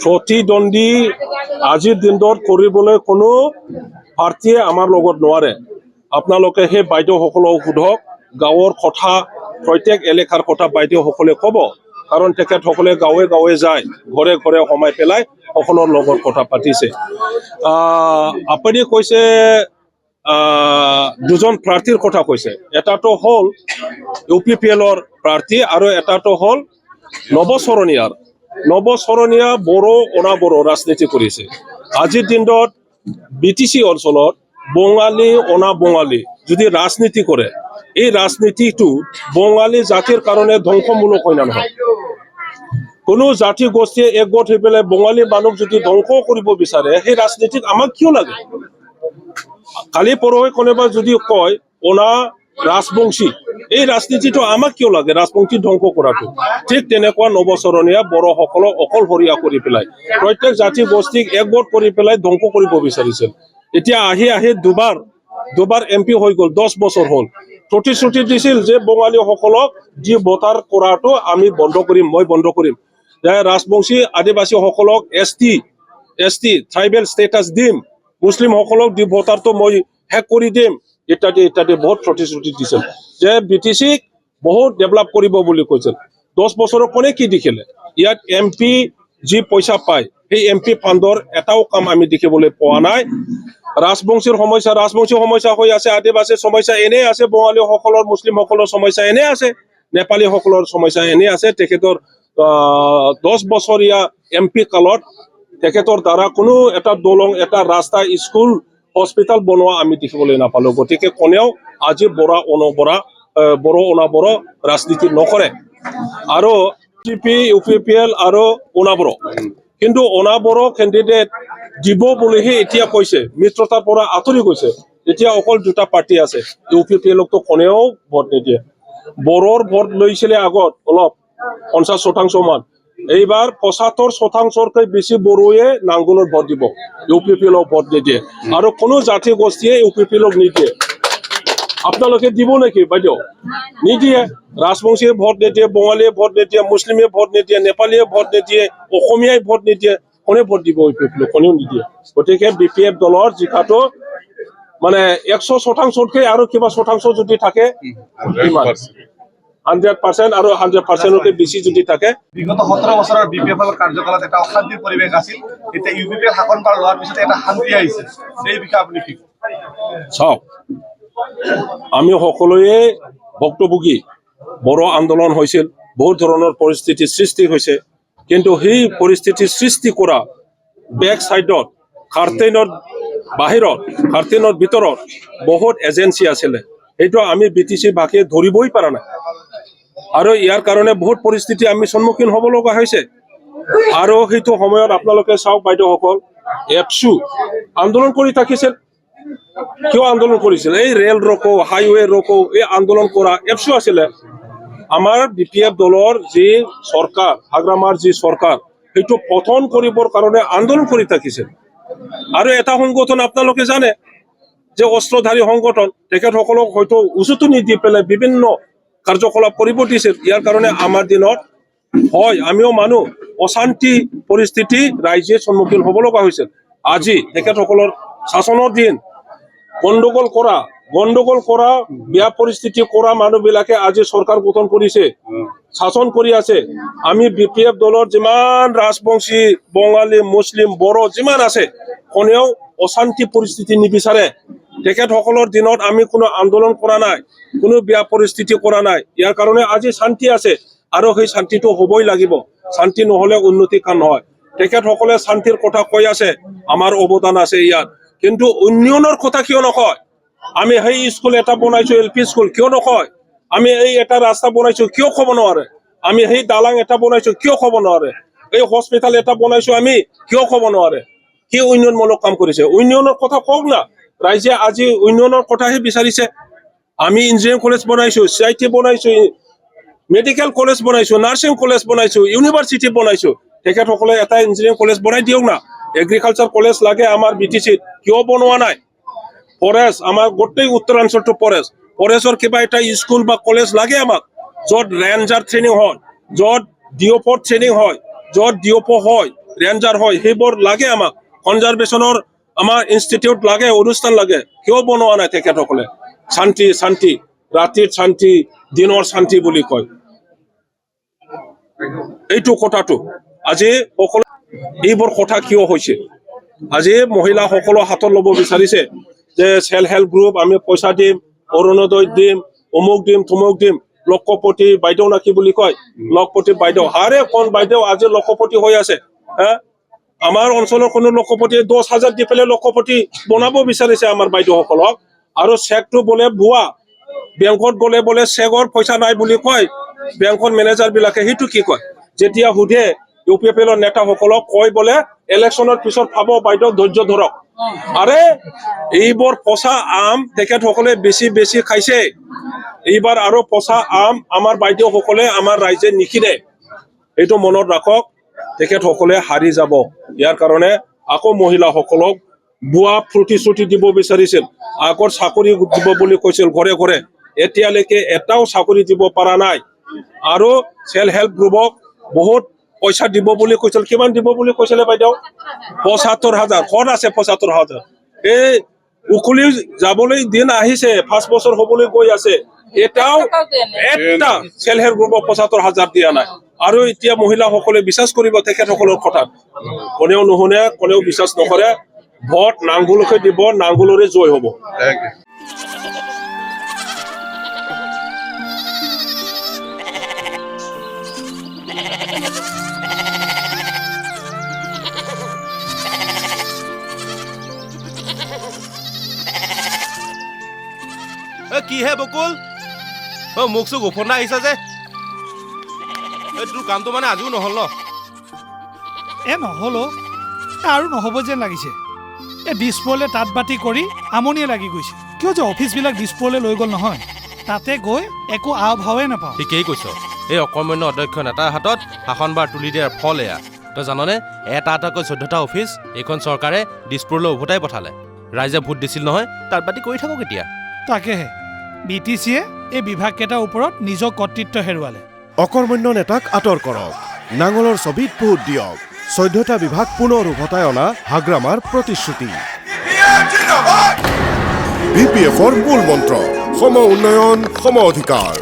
প্ৰতিদ্বন্দ্বী আজিৰ দিনত কৰিবলৈ কোনো প্ৰাৰ্থীয়ে আমাৰ লগত নোৱাৰে। আপোনালোকে সেই বাইদেউসকলক সোধক, গাঁৱৰ কথা, প্ৰত্যেক এলেকাৰ কথা বাইদেউসকলে ক'ব, কাৰণ তেখেতসকলে গাঁৱে গাঁৱে যায়, ঘৰে ঘৰে সোমাই পেলাই সকলৰ লগত কথা পাতিছে। আপুনি কৈছে দুজন প্ৰাৰ্থীৰ কথা কৈছে, এটাটো হ'ল UPPLৰ প্ৰাৰ্থী আৰু এটাটো হ'ল নৱচৰণীয়া বড়ো অনাবড়ো ৰাজনীতি কৰিছে। আজিৰ দিনত BTC অঞ্চলত বঙালী অনাবঙালী যদি ৰাজনীতি কৰে, এই ৰাজনীতিটো বঙালী জাতিৰ কাৰণে ধ্বংসমূলক হয় না নহয়? কোনো জাতি গোষ্ঠীয়ে একগোট হৈ পেলাই বঙালী মানুহ যদি ধ্বংস কৰিব বিচাৰে, সেই ৰাজনীতিত আমাক কিয় লাগে? কালি পৰহি কোনোবা যদি কয় অনা ৰাজবংশী, এই ৰাজনীতিটো আমাক কিয় লাগে? ৰাজবংশী ধ্বংস কৰাটো ঠিক তেনেকুৱা নৱচৰণীয়া বড়োসকলক অকলশৰীয়া কৰি পেলাই প্ৰত্যেক জাতি গোষ্ঠীক একগোট কৰি পেলাই ধ্বংস কৰিব বিচাৰিছিল। এতিয়া আহি দুবাৰ MP হৈ গ'ল, 10 বছৰ হ'ল। প্ৰতিশ্ৰুতি দিছিল যে বঙালীসকলক যি ভোটাৰ কৰাটো আমি বন্ধ কৰিম, মই বন্ধ কৰিম, যে ৰাজবংশী আদিবাসীসকলক ST ট্ৰাইবেল ষ্টেটাছ দিম, মুছলিমসকলক দি ভোটাৰটো মই শেষ কৰি দিম, ইত্যাদি বহুত প্ৰতিশ্ৰুতি দিছিল। যে BTCক বহুত ডেভেলপ কৰিব বুলি কৈছিল। 10 বছৰৰ কোনে কি দেখিলে? ইয়াত MP যি পইচা পায়, সেই MP ফাণ্ডৰ এটাও কাম আমি দেখিবলৈ পোৱা নাই। ৰাজবংশী সমস্যা হৈ আছে, আদিবাসীৰ সমস্যা এনে আছে, বঙালীসকলৰ মুছলিমসকলৰ সমস্যা এনে আছে, নেপালীসকলৰ সমস্যা এনে আছে। তেখেতৰ 10 বছৰীয়া MP কালত তেখেতৰ দ্বাৰা কোনো এটা দলং, এটা ৰাস্তা, স্কুল, হস্পিটাল বনোৱা আমি দেখিবলৈ নাপালো। গতিকে কোনেও আজি বড়ো অনাবড়ো ৰাজনীতি নকৰে। আৰু UPPL আৰু অনাবড়ো, কিন্তু অনাবড়ো কেণ্ডিডেট দিব বুলিহে এতিয়া কৈছে, মিত্ৰতাৰ পৰা আঁতৰি গৈছে। এতিয়া অকল দুটা পাৰ্টি আছে, UPPLকতো কোনেও ভোট নিদিয়ে। বড়োৰ ভোট লৈছিলে আগত অলপ 50% মান, এইবাৰ 75%তকৈ বেছি বড়োৱে নাংগলৰ ভোট দিব, UPPLক ভোট নিদিয়ে। আৰু কোনো জাতি গোষ্ঠীয়ে UPPLক নিদিয়ে। আপোনালোকে দিব নেকি বাইদেউ? নিদিয়ে। ৰাজবংশীয়ে ভোট নিদিয়ে, বঙালীয়ে ভোট নিদিয়ে, মুছলিমে ভোট নিদিয়ে, নেপালীয়ে ভোট নিদিয়ে, অসমীয়াই ভোট নিদিয়ে, কোনে ভোট দিব? UPPLক কোনেও নিদিয়ে। গতিকে BPF দলৰ জিকাটো মানে 100%তকৈ আৰু কিবা শতাংশ যদি থাকে, 100% আৰু 100%তকৈ বেছি যদি থাকে। বিগত 17 বছৰৰ BPFৰ কাৰ্যকালত এটা অশান্তিৰ পৰিৱেশ আছিল, এতিয়া UPPL শাসন কৰা লোৱাৰ পিছত এটা শান্তি আহিছে, এই বিষয়ে আপুনি কি? চাওক, আমি সকলোৱে ভুক্তভোগী। বড়ো আন্দোলন হৈছিল, বহুত ধৰণৰ পৰিস্থিতিৰ সৃষ্টি হৈছে, কিন্তু সেই পৰিস্থিতিৰ সৃষ্টি কৰা বেক চাইডত, খাৰ্টেইনৰ ভিতৰত বহুত এজেঞ্চি আছিলে। সেইটো আমি BTC ভাষে ধৰিবই পৰা নাই, আৰু ইয়াৰ কাৰণে বহুত পৰিস্থিতি আমি সন্মুখীন হ'ব লগা হৈছে। আৰু সেইটো সময়ত আপোনালোকে চাওক বাইদেউসকল, এপচু আন্দোলন কৰি থাকিছিল। কিয় আন্দোলন কৰিছিল? এই ৰেল ৰকো, হাইৱে ৰকো, এই আন্দোলন কৰা এপচু আছিলে। আমাৰ BPF দলৰ যি চৰকাৰ, হাগ্ৰামাৰ যি চৰকাৰ, সেইটো পতন কৰিবৰ কাৰণে আন্দোলন কৰি থাকিছিল। আৰু এটা সংগঠন আপোনালোকে জানে যে অস্ত্ৰধাৰী সংগঠন, তেখেতসকলক হয়তো উচুটো নিদি পেলাই বিভিন্ন কাৰ্যকলাপ কৰিব দিছিল। ইয়াৰ কাৰণে আমাৰ দিনত হয়, আমিও মানুহ, অশান্তি পৰিস্থিতি ৰাইজে সন্মুখীন হ'ব লগা হৈছিল। আজি তেখেতসকলৰ শাসনৰ দিন, গণ্ডগোল কৰা বেয়া পৰিস্থিতি কৰা মানুহবিলাকে আজি চৰকাৰ গঠন কৰিছে, শাসন কৰি আছে। আমি BPF দলৰ যিমান ৰাজবংশী, বঙালী, মুছলিম, বড়ো যিমান আছে, কোনেও অশান্তি পৰিস্থিতি নিবিচাৰে। তেখেতসকলৰ দিনত আমি কোনো আন্দোলন কৰা নাই, কোনো বেয়া পৰিস্থিতি কৰা নাই। ইয়াৰ কাৰণে আজি শান্তি আছে, আৰু সেই শান্তিটো হ'বই লাগিব। শান্তি নহ'লে উন্নতি কাম নহয়। তেখেতসকলে শান্তিৰ কথা কৈ আছে, আমাৰ অৱদান আছে ইয়াত, কিন্তু উন্নয়নৰ কথা কিয় নকয়? আমি সেই স্কুল এটা বনাইছো, LP স্কুল, কিয় নকয়? আমি এই এটা ৰাস্তা বনাইছো, কিয় ক'ব নোৱাৰে? আমি সেই দালাং এটা বনাইছো, কিয় ক'ব নোৱাৰে? এই হস্পিটাল এটা বনাইছো, আমি কিয় ক'ব নোৱাৰে? কি উন্নয়নমূলক কাম কৰিছে? উন্নয়নৰ কথা কওক না। ৰাইজে আজি উন্নয়নৰ কথাহে বিচাৰিছে। আমি ইঞ্জিনিয়াৰিং কলেজ বনাইছো, CIT বনাইছো, মেডিকেল কলেজ বনাইছো, নাৰ্ছিং কলেজ বনাইছো, ইউনিভাৰ্চিটি বনাইছো। তেখেতসকলে এটা ইঞ্জিনিয়াৰিং কলেজ বনাই দিয়ক না। এগ্ৰিকালচাৰ কলেজ লাগে আমাৰ BTCত, কিয় বনোৱা নাই? ফৰেষ্ট, আমাৰ গোটেই উত্তৰাঞ্চলটো ফৰেষ্টৰ কিবা এটা স্কুল বা কলেজ লাগে আমাক, য'ত ৰেঞ্জাৰ ট্ৰেইনিং হয়, য'ত DOP ট্ৰেইনিং হয়, য'ত DOP হয়, ৰেঞ্জাৰ হয় সেইবোৰ লাগে আমাক কনজাৰভেশ্যনৰ আমাৰ ইনষ্টিটিউট লাগে অনুষ্ঠান লাগে কিয় বনোৱা নাই তেখেতসকলে শান্তি শান্তি ৰাতিৰ শান্তি দিনৰ শান্তি বুলি কয় এইটো কথাটো আজি সকলো এইবোৰ কথা কিয় হৈছে আজি মহিলাসকলৰ হাতত ল'ব বিচাৰিছে যে সেল্ফ হেল্প গ্ৰুপ আমি পইচা দিম অৰুণোদয় দিম অমুক দিম থমুক দিম লক্ষপতি বাইদেউ নাকি বুলি কয় লক্ষপতি বাইদেউ হাৰে কোন বাইদেউ আজি লক্ষপতি হৈ আছে হা আমাৰ অঞ্চলৰ কোনো লক্ষপতি 10,000 দি পেলাই লক্ষপতি বনাব বিচাৰিছে আমাৰ বাইদেউসকলক আৰু চেকটো বোলে ভুৱা বেংকত গ'লে বোলে চেকৰ পইচা নাই বুলি কয় বেংকৰ মেনেজাৰ বিলাকে সেইটো কি কয় যেতিয়া সুধে ইউপিএফএলৰ নেতাসকলক কয় বোলে ইলেকশ্যনৰ পিছত পাব বাইদেউ ধৈৰ্য ধৰক আৰে এইবোৰ পচা আম তেখেতসকলে বেছি বেছি খাইছে এইবাৰ আৰু পচা আম আমাৰ বাইদেউসকলে আমাৰ ৰাইজে নিকিনে এইটো মনত ৰাখক তেখেতসকলে হাৰি যাব ইয়াৰ কাৰণে আকৌ মহিলাসকলক বুৱা প্ৰতিশ্ৰুতি দিব বিচাৰিছিল আগৰ চাকৰি দিব বুলি কৈছিল ঘৰে ঘৰে এতিয়ালৈকে এটাও চাকৰি দিব পৰা নাই আৰু সেল্ফ হেল্প গ্ৰুপক বহুত পইচা দিব বুলি কৈছিল কিমান দিব বুলি কৈছিলে বাইদেউ ৭৫,০০০ ক'ত আছে ৭৫,০০০ এই উকলি যাবলৈ দিন আহিছে 5 বছৰ হ'বলৈ গৈ আছে এটাও এটা সেল্ফ হেল্প গ্ৰুপক ৭৫,০০০ দিয়া নাই আৰু এতিয়া মহিলাসকলে বিশ্বাস কৰিব তেখেতসকলৰ কথাত কোনেও নুশুনে কোনেও বিশ্বাস নকৰে ভোট নাংগুলকে দিব নাংগুলৰে জয় হ'ব কি হে বকুল মোক চোক উফন্দা আহিছা যে তোৰ কামটো মানে আজিও নহ'ল ন নহ'ল আৰু নহ'ব যেন লাগিছে এই দিছপুৰলৈ তাঁত বাতি কৰি আমনিয়ে লাগি গৈছে কিয় যে অফিচবিলাক দিছপুৰলৈ লৈ গ'ল নহয় তাতে গৈ একো আও ভাৱে নাপাওঁ ঠিকেই কৈছ এই অকৰ্মণ্য অধ্যক্ষ নেতাৰ হাতত শাসনবাৰ তুলি দিয়াৰ ফল এয়া তই জাননে এটা এটাকৈ 14টা অফিচ এইখন চৰকাৰে দিছপুৰলৈ উভতাই পঠালে ৰাইজে ভোট দিছিল নহয় তাঁত বাতি কৰি থাকক এতিয়া তাকেহে BTCয়ে এই বিভাগকেইটাৰ ওপৰত নিজৰ কৰ্তৃত্ব হেৰুৱালে অকৰ্মণ্য নেতাক আঁতৰ কৰক নাঙলৰ ছবিত ভোট দিয়ক 14টা বিভাগ পুনৰ উভতাই অনা হাগ্ৰামাৰ প্ৰতিশ্ৰুতি BPFৰ মূল মন্ত্ৰ সম উন্নয়ন সম অধিকাৰ